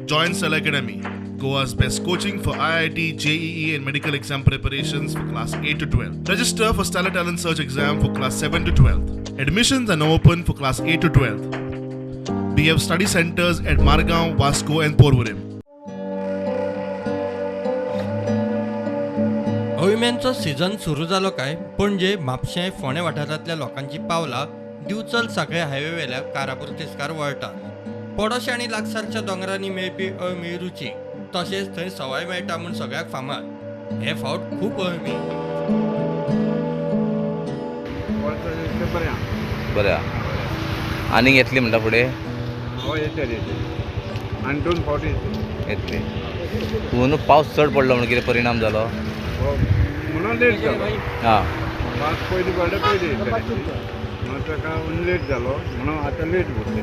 Join Cell Academy, Goa's best coaching for IIT, JEE, and medical exam preparations for class 8 to 12. Register for Stellar Talent Search exam for class 7 to 12th. Admissions are now open for class 8 to 12th. We have study centers at Margao, Vasco, and Porvorim. अळम्यांचो season सुरू जालो काय पणजे म्हापशें फोंडें वाठारांतल्या लोकांची पावलां दिवचल सगळे highway वेल्या कारापूर तिस्कार वळटात. पडोशे आनी लागसारच्या दोंगरांनी मेळपी अळमी रुची तशेंच थंय सवाय मेळटा म्हूण सगळ्याक फामाद. हे फावट खूब अळमी. बरें आनीक येतली म्हणटा फुडें आनी 2 फावटी येतली. तूं न्हू पावस चड पडलो म्हणून कितें परिणाम जालो? म्हणून लेट जालो. हां पावस पयलीं पडले पयलीं म्हणून ताका लेट जालो म्हणून आतां लेट उरले.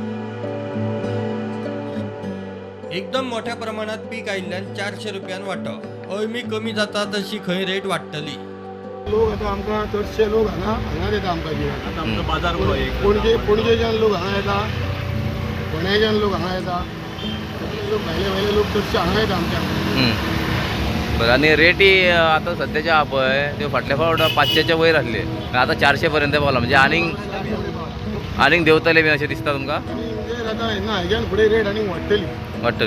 एकदम मोठ्या प्रमाणात पीक आयिल्ल्यान 400 रुपयान वांटो. अळमी कमी जाता तशी खंय रेट वाडटली. लोक आतां आमकां चडशे लोक हांगा येता आमकां आतां आमचो बाजार पणजेच्यान लोक हांगा येता, फोंड्याच्यान लोक हांगा येता, लोक भायले भायले लोक चडशे हांगा येता आमच्या. बरं आनी रेटी आतां सद्याच्या आहा पळय त्यो फाटल्या फावट 500च्या वयर आसले आतां 400 पर्यंत पावला म्हणजे आनीक देंवतले बी अशें दिसता तुमकां? म्हणजे आतां ना हेज्यान फुडें रेट आनीक वाडटली.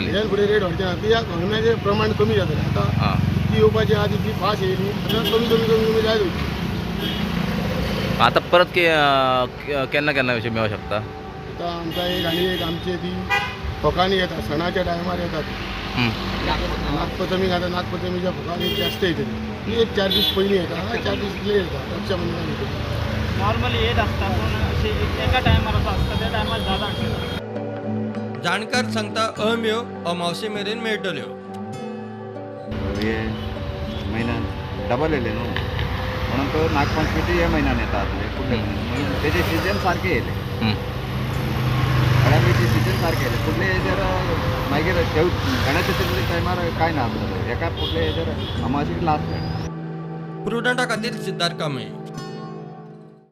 हेज्यान फुडें रेट वाडची ना. कित्याक अळम्याचें प्रमाण कमी जातलें. आतां हां ती येवपाची आहा ती फास्ट येयली आतां कमी कमी कमी कमी जायत वयतली. आतां परत केन्ना केन्ना अशें मेळूं शकता? आतां आमकां एक आमची ती फोकांनी येता, सणाच्या टायमार येतात. नागपंचमीक आतां नागपंचमीच्या फोकांनी जास्त येतली. एक 4 दीस पयलीं येता, 4 दीस लेट येता. रक्षाबंधनाक येतली. नॉर्मली येत आसता पूण अशें एका टायमार असो आसता त्या टायमार जाता अशें. जाणकार सांगता अळम्यो अमावशे मेरेन मेळटल्यो. हे म्हयन्यान डबल येयले न्हू म्हणून तो नागपंचमी हे म्हयन्यान येता आसले फुडले म्हणून तेजे सिजन सारके येयले. गण्याचे सिजन सारके येयले. फुडले हेजेर मागीर गणेश चतुर्थी टायमार कांय ना जातलें. एका फुडले हेजेर अमावशेक लास्ट. प्रुडंटा खातीर सिद्धार्थ कांबळे.